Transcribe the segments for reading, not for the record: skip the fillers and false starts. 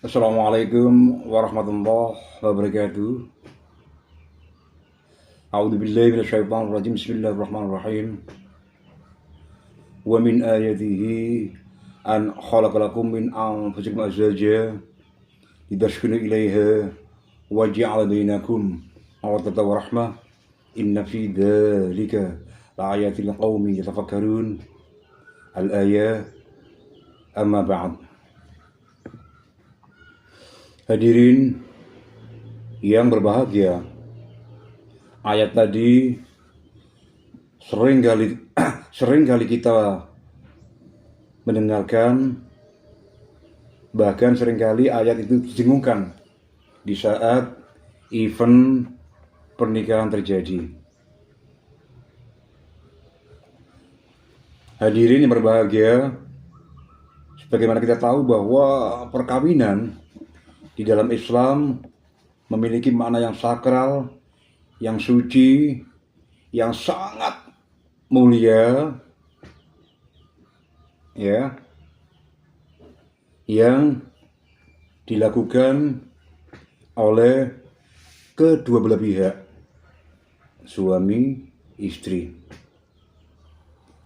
Assalamualaikum warahmatullahi wabarakatuh. A'udzubillahi minasyaitonir rajim. Bismillahirrahmanirrahim. Wa min ayatihi an khalaqalakum min anfusikum azwaja litaskunu ilaiha wa ja'ala bainakum mawaddatan wa rahmah. Inna fi dzalika laayatin liqaumin yatafakkarun. Al-ayah. Amma ba'd. Hadirin yang berbahagia, ayat tadi seringkali kita mendengarkan, bahkan seringkali ayat itu didengungkan di saat event pernikahan terjadi. Hadirin yang berbahagia, sebagaimana kita tahu bahwa perkawinan di dalam Islam memiliki makna yang sakral, yang suci, yang sangat mulia, ya, yang dilakukan oleh kedua belah pihak, suami, istri.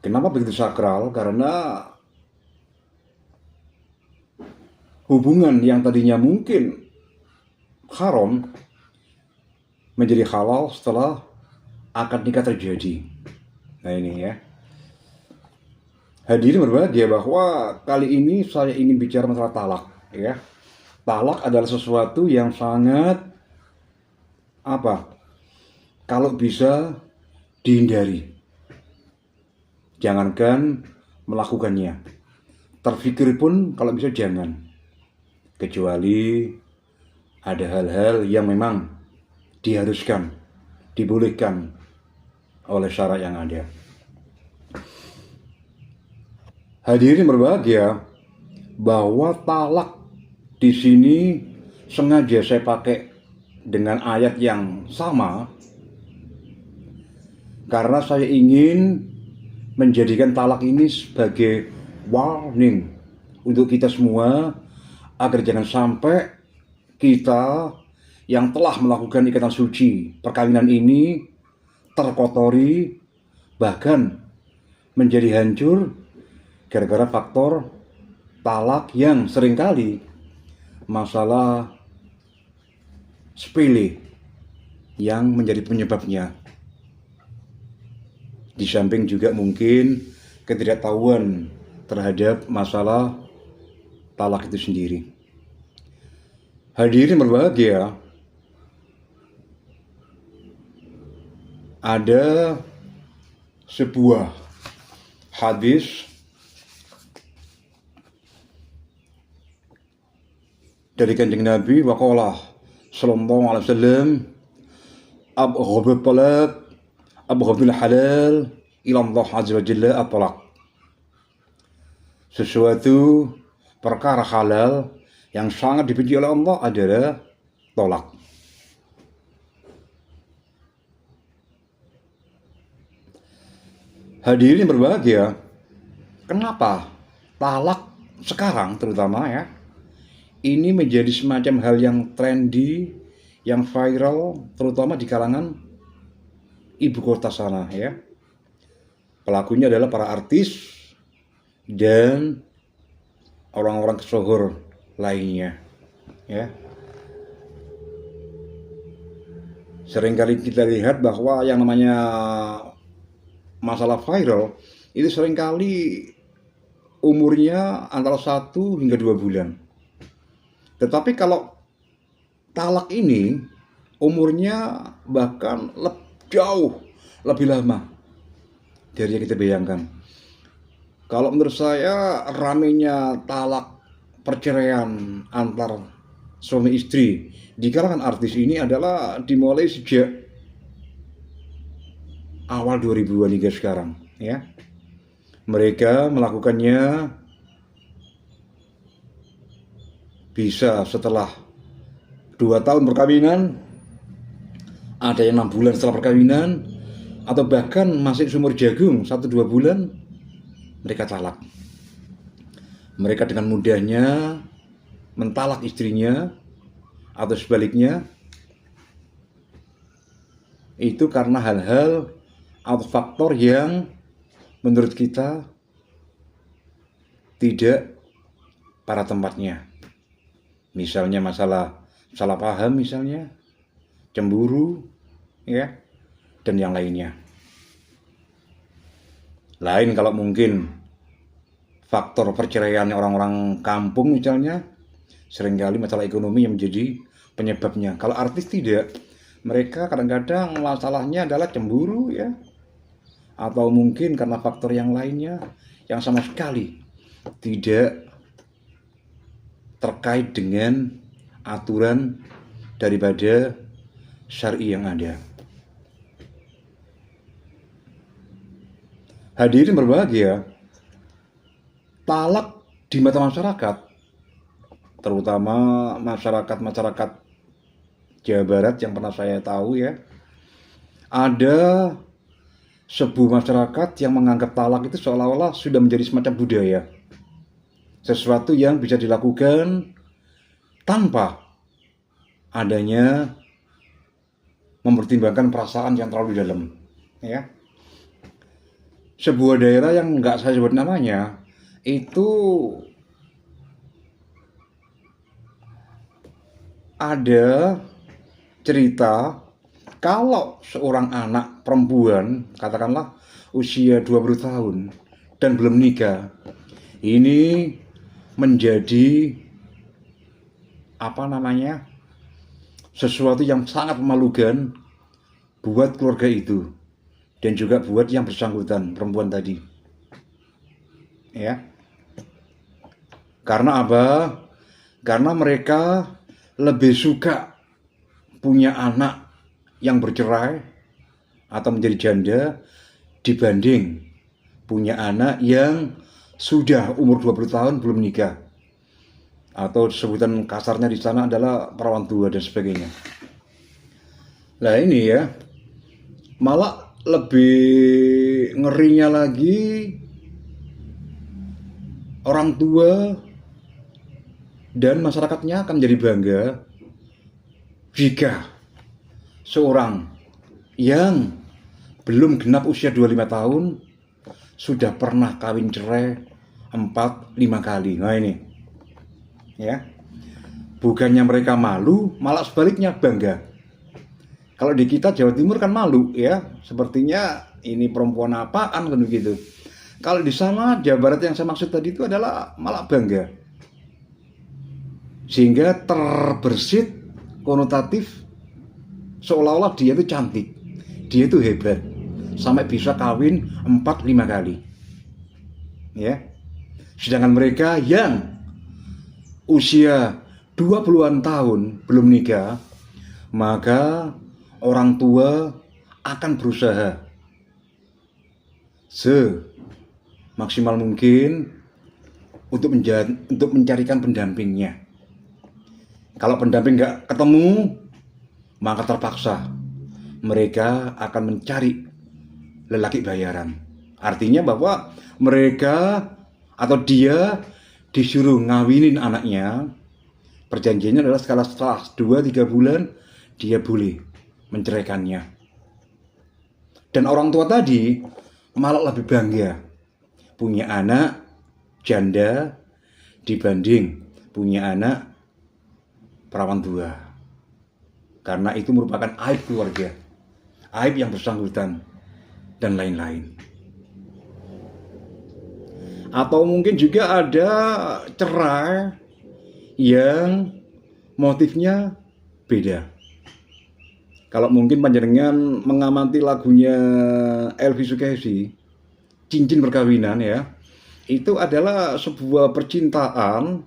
Kenapa begitu sakral? Karena hubungan yang tadinya mungkin haram menjadi halal setelah akad nikah terjadi. Nah ini ya. Hadirin berbahagia bahwa kali ini saya ingin bicara masalah talak, ya. Talak adalah sesuatu yang sangat kalau bisa dihindari. Jangankan melakukannya, terfikir pun kalau bisa jangan. Kecuali ada hal-hal yang memang diharuskan, dibolehkan oleh syarat yang ada. Hadirin berbahagia bahwa talak di sini sengaja saya pakai dengan ayat yang sama karena saya ingin menjadikan talak ini sebagai warning untuk kita semua, agar jangan sampai kita yang telah melakukan ikatan suci perkawinan ini terkotori, bahkan menjadi hancur gara-gara faktor talak yang seringkali masalah sepele yang menjadi penyebabnya. Di samping juga mungkin ketidaktahuan terhadap masalah talak itu sendiri. Hadirin berbahagia, ada sebuah hadis dari Kanjeng Nabi waqala sallallahu alaihi wasallam, abghadul talaq abghadul halal ila Allah azza wa jalla at-talaq. Sesuatu perkara halal yang sangat dibenci oleh Allah adalah tolak. Hadirin berbahagia, kenapa talak sekarang terutama ya, ini menjadi semacam hal yang trendy, yang viral, terutama di kalangan ibu kota sana ya. Pelakunya adalah para artis dan orang-orang kesohor lainnya ya. Seringkali kita lihat bahwa yang namanya masalah viral itu seringkali umurnya antara 1 hingga 2 bulan. Tetapi kalau talak ini umurnya bahkan jauh lebih lama dari yang kita bayangkan. Kalau menurut saya ramainya talak perceraian antar suami istri di kalangan artis ini adalah dimulai sejak awal 2000-an hingga sekarang ya. Mereka melakukannya bisa setelah 2 tahun perkawinan, ada yang 6 bulan setelah perkawinan, atau bahkan masih sumur jagung 1-2 bulan mereka talak. Mereka dengan mudahnya mentalak istrinya atau sebaliknya, itu karena hal-hal atau faktor yang menurut kita tidak pada tempatnya. Misalnya masalah salah paham misalnya, cemburu, ya, dan yang lainnya. Lain kalau mungkin faktor perceraian orang-orang kampung misalnya, seringkali masalah ekonomi yang menjadi penyebabnya. Kalau artis tidak, mereka kadang-kadang masalahnya adalah cemburu, ya, atau mungkin karena faktor yang lainnya yang sama sekali tidak terkait dengan aturan daripada syar'i yang ada. Hadirin berbahagia, talak di mata masyarakat, terutama masyarakat Jawa Barat yang pernah saya tahu, ya, ada sebuah masyarakat yang menganggap talak itu seolah-olah sudah menjadi semacam budaya, sesuatu yang bisa dilakukan tanpa adanya mempertimbangkan perasaan yang terlalu dalam, ya. Sebuah daerah yang nggak saya sebut namanya itu ada cerita kalau seorang anak perempuan, katakanlah usia 20 tahun dan belum nikah, ini menjadi sesuatu yang sangat memalukan buat keluarga itu dan juga buat yang bersangkutan, perempuan tadi, ya. Karena apa? Karena mereka lebih suka punya anak yang bercerai atau menjadi janda dibanding punya anak yang sudah umur 20 tahun belum nikah, atau sebutan kasarnya di sana adalah perawan tua dan sebagainya. Nah ini, ya, malah lebih ngerinya lagi, orang tua dan masyarakatnya akan menjadi bangga jika seorang yang belum genap usia 25 tahun sudah pernah kawin cerai 4-5 kali. Nah ini, ya, bukannya mereka malu, malah sebaliknya bangga. Kalau di kita Jawa Timur kan malu, ya, sepertinya ini perempuan apaan kan begitu. Kalau di sana Jawa Barat yang saya maksud tadi itu adalah malah bangga, sehingga terbersit konotatif seolah-olah dia itu cantik, dia itu hebat, sampai bisa kawin 4-5 kali, ya. Sedangkan mereka yang usia 20-an tahun belum nikah, maka orang tua akan berusaha semaksimal mungkin untuk mencarikan pendampingnya. Kalau pendamping nggak ketemu, maka terpaksa mereka akan mencari lelaki bayaran. Artinya bahwa mereka atau dia disuruh ngawinin anaknya. Perjanjiannya adalah setelah 2-3 bulan dia boleh menceraikannya. Dan orang tua tadi malah lebih bangga punya anak janda dibanding punya anak perawan tua, karena itu merupakan aib keluarga, aib yang bersangkutan, dan lain-lain. Atau mungkin juga ada cerai yang motifnya beda. Kalau mungkin panjenengan mengamati lagunya Elvi Sukaesih, Cincin Perkawinan, ya, itu adalah sebuah percintaan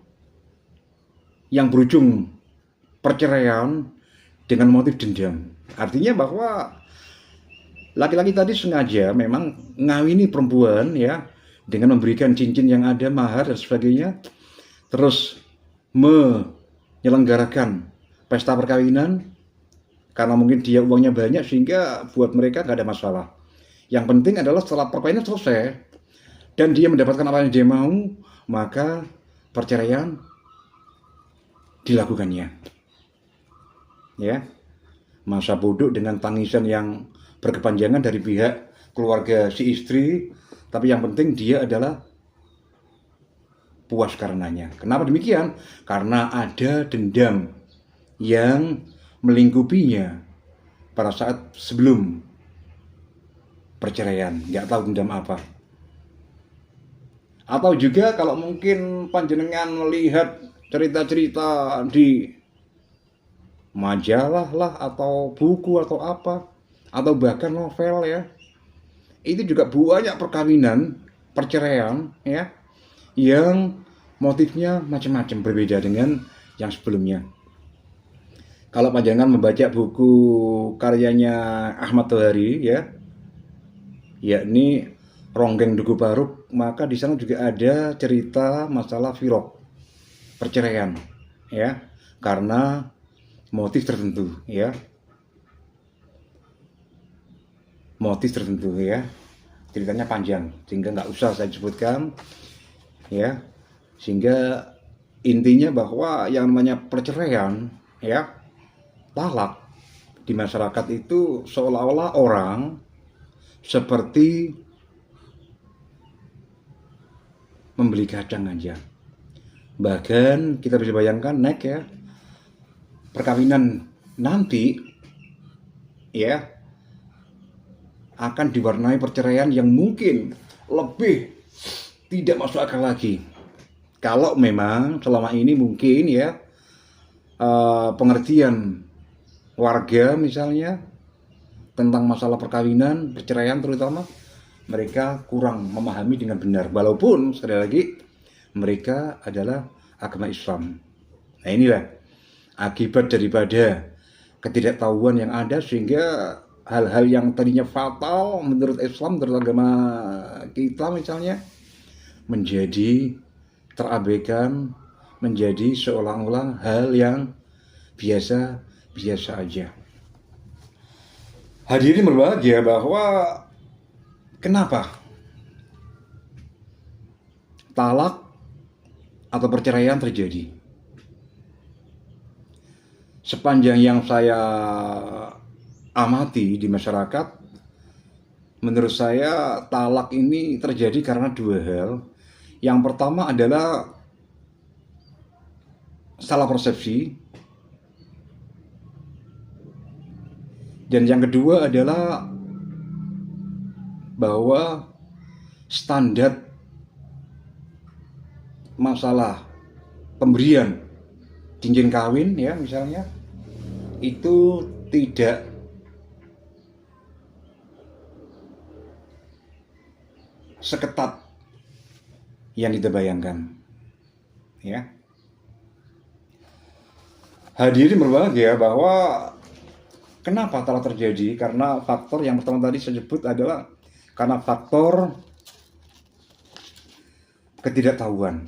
yang berujung perceraian dengan motif dendam. Artinya bahwa laki-laki tadi sengaja memang ngawini perempuan, ya, dengan memberikan cincin yang ada, mahar dan sebagainya, terus menyelenggarakan pesta perkawinan karena mungkin dia uangnya banyak sehingga buat mereka gak ada masalah. Yang penting adalah setelah perkawinan selesai dan dia mendapatkan apa yang dia mau, maka perceraian dilakukannya. Ya, masa bodoh dengan tangisan yang berkepanjangan dari pihak keluarga si istri, tapi yang penting dia adalah puas karenanya. Kenapa demikian? Karena ada dendam yang melingkupinya pada saat sebelum perceraian. Nggak tahu dendam apa. Atau juga kalau mungkin panjenengan melihat cerita-cerita di majalah lah, atau buku atau apa, atau bahkan novel ya, itu juga banyak perkawinan, perceraian ya, yang motifnya macam-macam, berbeda dengan yang sebelumnya. Kalau panjenengan membaca buku karyanya Ahmad Tohari ya, yakni Ronggeng Duku Baruk, maka di sana juga ada cerita masalah firok, perceraian ya, karena motif tertentu ya, motif tertentu ya. Ceritanya panjang sehingga nggak usah saya sebutkan ya, sehingga intinya bahwa yang namanya perceraian ya, talak di masyarakat itu seolah-olah orang seperti membeli kacang aja. Bahkan kita bisa bayangkan ya, perkawinan nanti ya akan diwarnai perceraian yang mungkin lebih tidak masuk akal lagi. Kalau memang selama ini mungkin ya pengertian warga misalnya tentang masalah perkawinan, perceraian terutama, mereka kurang memahami dengan benar. Walaupun sekali lagi mereka adalah agama Islam. Nah inilah akibat daripada ketidaktahuan yang ada, sehingga hal-hal yang tadinya fatal menurut Islam, menurut agama kita misalnya, menjadi terabaikan, menjadi seolah-olah hal yang biasa-biasa aja. Hadirin berbahagia, bahwa kenapa talak atau perceraian terjadi? Sepanjang yang saya amati di masyarakat, menurut saya talak ini terjadi karena dua hal. Yang pertama adalah salah persepsi, dan yang kedua adalah bahwa standar masalah pemberian cincin kawin ya misalnya itu tidak seketat yang kita bayangkan ya. Hadirin berbahagia, bahwa kenapa telah terjadi? Karena faktor yang pertama tadi saya sebut adalah karena faktor ketidaktahuan,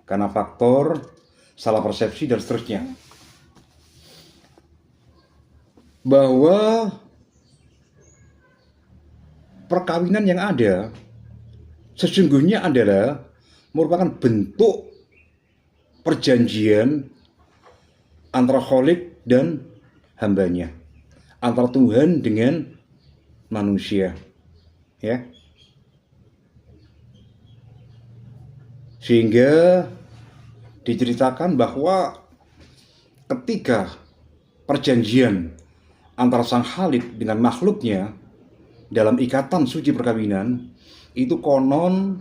karena faktor salah persepsi dan seterusnya. Bahwa perkawinan yang ada sesungguhnya adalah merupakan bentuk perjanjian antara Khalik dan hambanya, antara Tuhan dengan manusia ya. Sehingga diceritakan bahwa ketika perjanjian antara sang Khalik dengan makhluknya dalam ikatan suci perkawinan, itu konon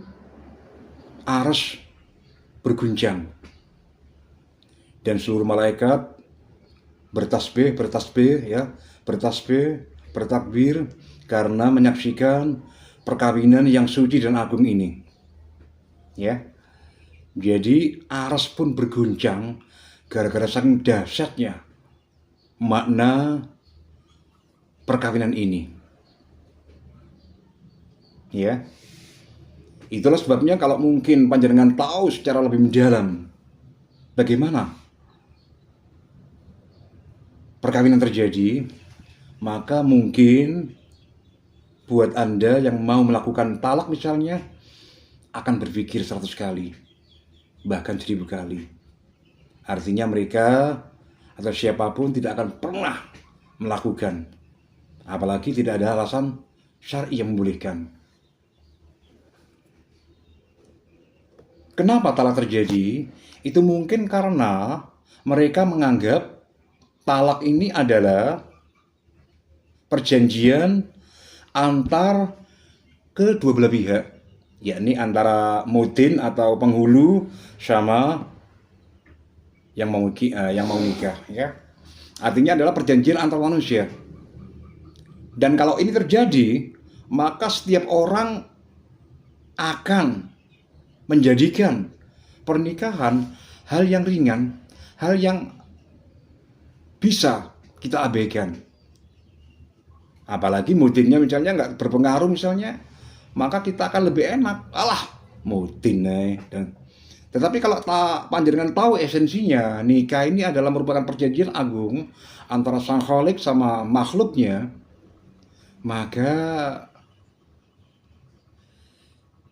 aras berguncang dan seluruh malaikat bertasbih ya, bertakbir karena menyaksikan perkawinan yang suci dan agung ini ya. Jadi aras pun berguncang gara-gara saking dahsyatnya makna perkawinan ini ya. Itulah sebabnya kalau mungkin panjenengan tahu secara lebih mendalam bagaimana perkawinan terjadi, maka mungkin buat Anda yang mau melakukan talak misalnya akan berpikir 100 kali, bahkan 1000 kali. Artinya mereka atau siapapun tidak akan pernah melakukan, apalagi tidak ada alasan syar'i yang membolehkan. Kenapa talak terjadi? Itu mungkin karena mereka menganggap talak ini adalah perjanjian antar kedua belah pihak, yakni antara mudin atau penghulu sama yang mau nikah, ya. Artinya adalah perjanjian antar manusia. Dan kalau ini terjadi, maka setiap orang akan menjadikan pernikahan hal yang ringan, hal yang bisa kita abaikan. Apalagi mudinnya misalnya nggak berpengaruh misalnya, maka kita akan lebih enak. Alah, mudin dan tetapi kalau panjenengan tahu esensinya, nikah ini adalah merupakan perjanjian agung antara sang khalik sama makhluknya, maka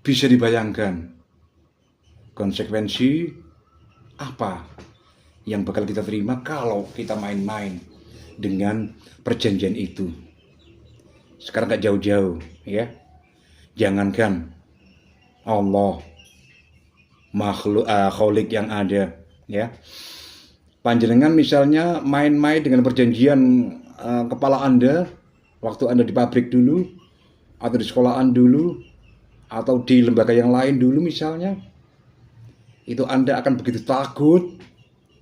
bisa dibayangkan konsekuensi apa yang bakal kita terima kalau kita main-main dengan perjanjian itu. Sekarang gak jauh-jauh, ya. Jangankan Allah, makhluk khalik yang ada, ya. Panjenengan misalnya main-main dengan perjanjian kepala Anda waktu Anda di pabrik dulu, atau di sekolahan dulu, atau di lembaga yang lain dulu misalnya, itu Anda akan begitu takut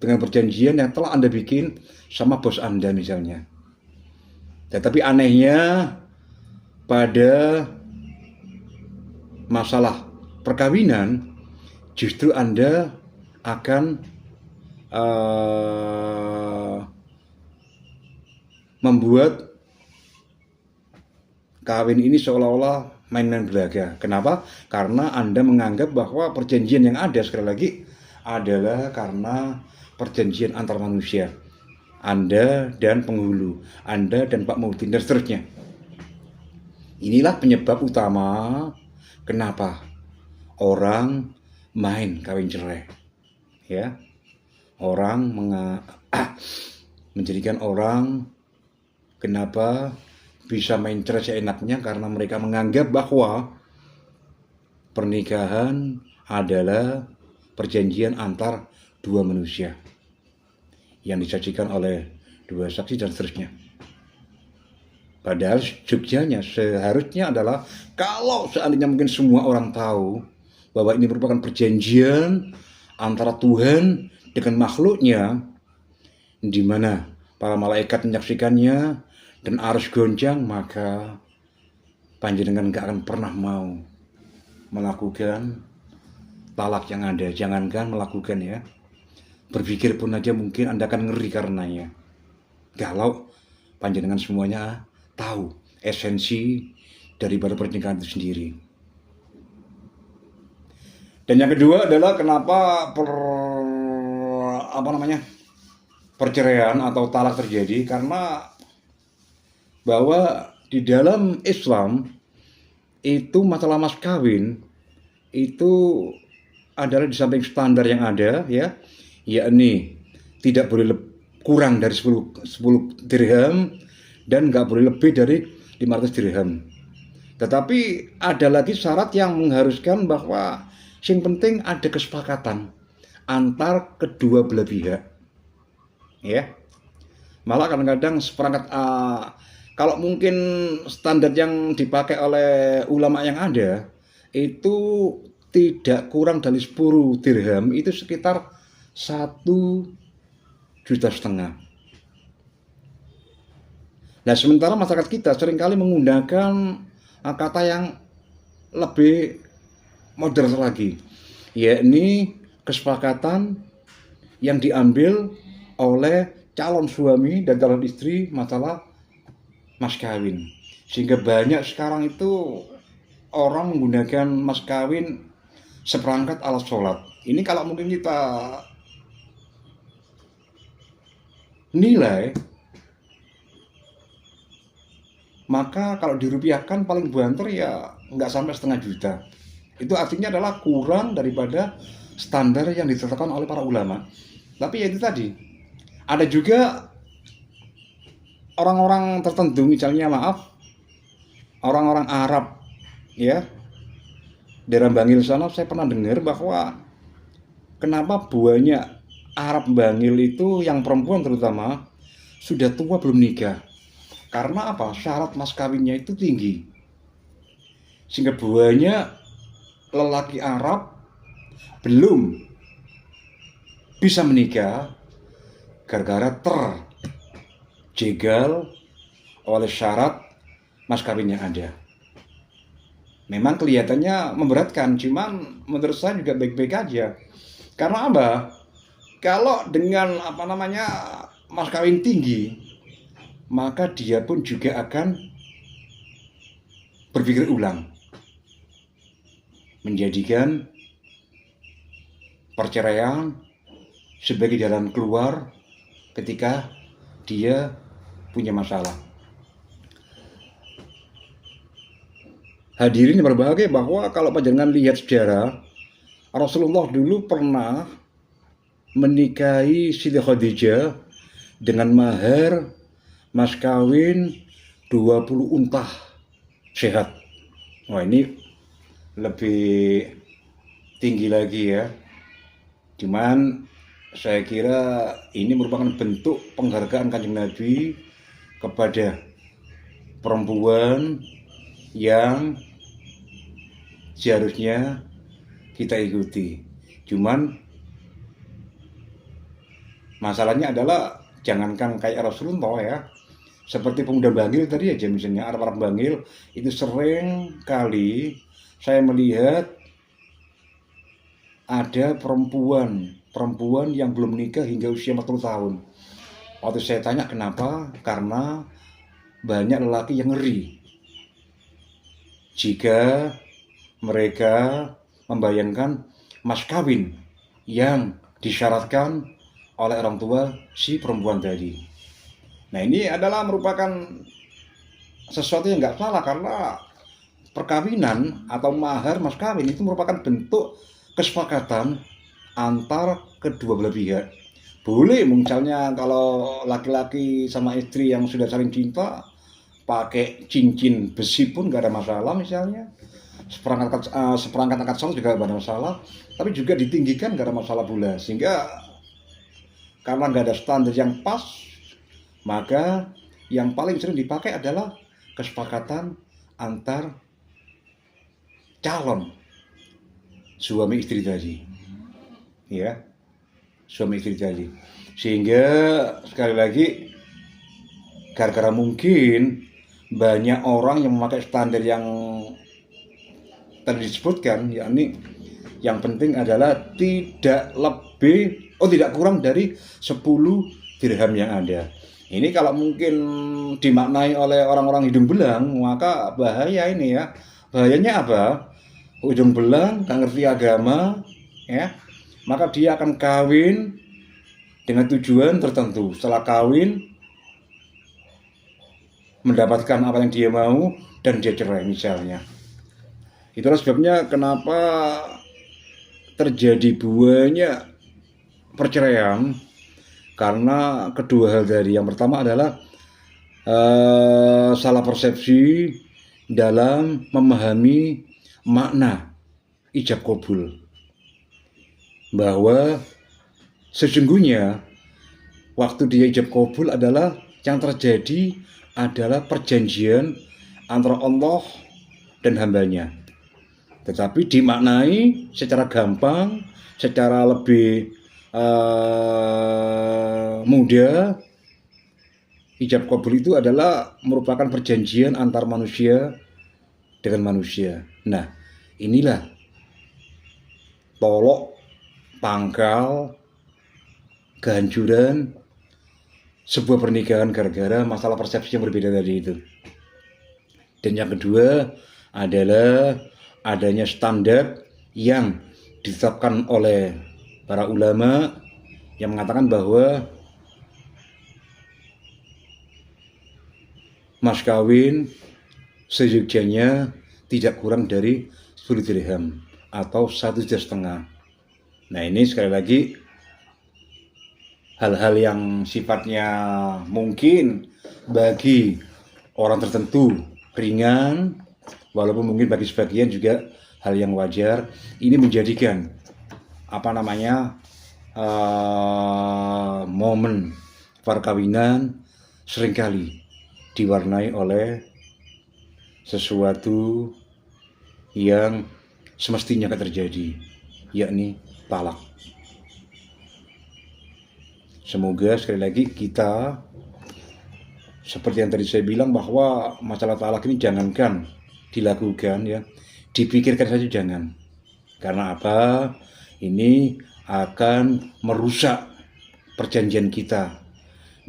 dengan perjanjian yang telah Anda bikin sama bos Anda misalnya. Tetapi anehnya pada masalah perkawinan justru Anda akan membuat kawin ini seolah-olah main-main belaga. Kenapa? Karena Anda menganggap bahwa perjanjian yang ada, sekali lagi, adalah karena perjanjian antar manusia. Anda dan penghulu, Anda dan Pak Mudin, dan seterusnya. Inilah penyebab utama kenapa orang main kawin cerai, ya. Orang menjadikan orang kenapa bisa main cerai seenaknya, karena mereka menganggap bahwa pernikahan adalah perjanjian antar dua manusia yang disaksikan oleh dua saksi dan seterusnya. Padahal Jogjanya seharusnya adalah kalau seandainya mungkin semua orang tahu bahwa ini merupakan perjanjian antara Tuhan dengan makhluknya, di mana para malaikat menyaksikannya dan arus gonjang, maka panjenengan gak akan pernah mau melakukan talak yang ada. Jangankan melakukan, ya, berpikir pun aja mungkin Anda akan ngeri karenanya. Kalau panjenengan semuanya tahu esensi daripada pernikahan itu sendiri. Dan yang kedua adalah kenapa perceraian atau talak terjadi, karena bahwa di dalam Islam itu masalah mas kawin itu adalah di samping standar yang ada, ya, yakni tidak boleh kurang dari 10 dirham dan nggak boleh lebih dari 500 dirham. Tetapi ada lagi syarat yang mengharuskan bahwa yang penting ada kesepakatan antar kedua belah pihak, ya. Malah kadang-kadang seperangkat kalau mungkin standar yang dipakai oleh ulama yang ada itu tidak kurang dari 10 dirham, itu sekitar 1,5 juta. Nah, sementara masyarakat kita seringkali menggunakan kata yang lebih modern lagi, yakni kesepakatan yang diambil oleh calon suami dan calon istri masalah mas kawin. Sehingga banyak sekarang itu orang menggunakan mas kawin seperangkat alat sholat. Ini kalau mungkin kita nilai, maka kalau dirupiahkan paling banter ya nggak sampai 0,5 juta. Itu artinya adalah kurang daripada standar yang ditetapkan oleh para ulama. Tapi ya itu tadi, ada juga orang-orang tertentu, misalnya maaf, orang-orang Arab ya, daerah Bangil sana saya pernah dengar bahwa kenapa banyak Arab Bangil itu yang perempuan terutama sudah tua belum nikah. Karena apa? Syarat mas kawinnya itu tinggi. Sehingga banyak lelaki Arab belum bisa menikah gara-gara terjegal oleh syarat mas kawinnya ada. Memang kelihatannya memberatkan, cuman menurut saya juga baik-baik aja. Karena apa? Kalau dengan mas kawin tinggi, maka dia pun juga akan berpikir ulang, menjadikan perceraian sebagai jalan keluar ketika dia punya masalah. Hadirin yang berbahagia, bahwa kalau panjenengan lihat sejarah, Rasulullah dulu pernah menikahi Siti Khadijah dengan mahar mas kawin 20 unta sehat. Wah, ini lebih tinggi lagi ya. Cuman saya kira ini merupakan bentuk penghargaan Kanjeng Nabi kepada perempuan yang seharusnya kita ikuti. Cuman masalahnya adalah jangankan kayak Rasulullah ya, seperti pemuda Bangil tadi aja, misalnya Arab Bangil itu sering kali saya melihat ada perempuan yang belum nikah hingga usia 40 tahun. Waktu saya tanya kenapa, karena banyak lelaki yang ngeri jika mereka membayangkan mas kawin yang disyaratkan oleh orang tua si perempuan tadi. Nah, ini adalah merupakan sesuatu yang nggak salah, karena perkawinan atau mahar mas kawin itu merupakan bentuk kesepakatan antar kedua belah pihak. Boleh misalnya kalau laki-laki sama istri yang sudah saling cinta pakai cincin besi pun nggak ada masalah, misalnya seperangkat akad salat juga nggak ada masalah, tapi juga ditinggikan nggak ada masalah pula. Sehingga karena nggak ada standar yang pas, maka yang paling sering dipakai adalah kesepakatan antar calon suami istri tadi, ya, suami istri tadi. Sehingga sekali lagi, gara-gara mungkin banyak orang yang memakai standar yang tadi disebutkan, yakni yang penting adalah tidak kurang dari 10 dirham yang ada. Ini kalau mungkin dimaknai oleh orang-orang hidung belang, maka bahaya ini ya. Bahayanya apa? Hidung belang, gak ngerti agama, ya, maka dia akan kawin dengan tujuan tertentu. Setelah kawin, mendapatkan apa yang dia mau, dan dia cerai misalnya. Itulah sebabnya kenapa terjadi banyak perceraian, karena kedua hal dari. Yang pertama adalah salah persepsi dalam memahami makna ijab kabul, bahwa sesungguhnya waktu dia ijab kabul adalah yang terjadi adalah perjanjian antara Allah dan hambanya. Tetapi dimaknai secara gampang, secara lebih mudah, ijab kabul itu adalah merupakan perjanjian antar manusia dengan manusia. Nah, inilah tolok pangkal kehancuran sebuah pernikahan gara-gara masalah persepsi yang berbeda tadi itu. Dan yang kedua adalah adanya standar yang ditetapkan oleh para ulama yang mengatakan bahwa mas kawin seyogyanya tidak kurang dari 10 dirham atau 1,5 juta. Nah, ini sekali lagi hal-hal yang sifatnya mungkin bagi orang tertentu ringan, walaupun mungkin bagi sebagian juga hal yang wajar, ini menjadikan momen perkawinan seringkali diwarnai oleh sesuatu yang semestinya akan terjadi, yakni talak. Semoga sekali lagi kita, seperti yang tadi saya bilang, bahwa masalah talak ini jangankan dilakukan ya, dipikirkan saja jangan. Karena apa? Ini akan merusak perjanjian kita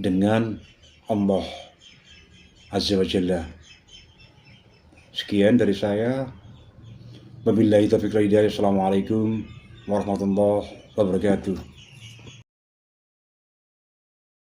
dengan Allah Azza wa Jalla. Sekian dari saya. Wabillahi taufiq wal hidayah. Assalamualaikum warahmatullahi wabarakatuh.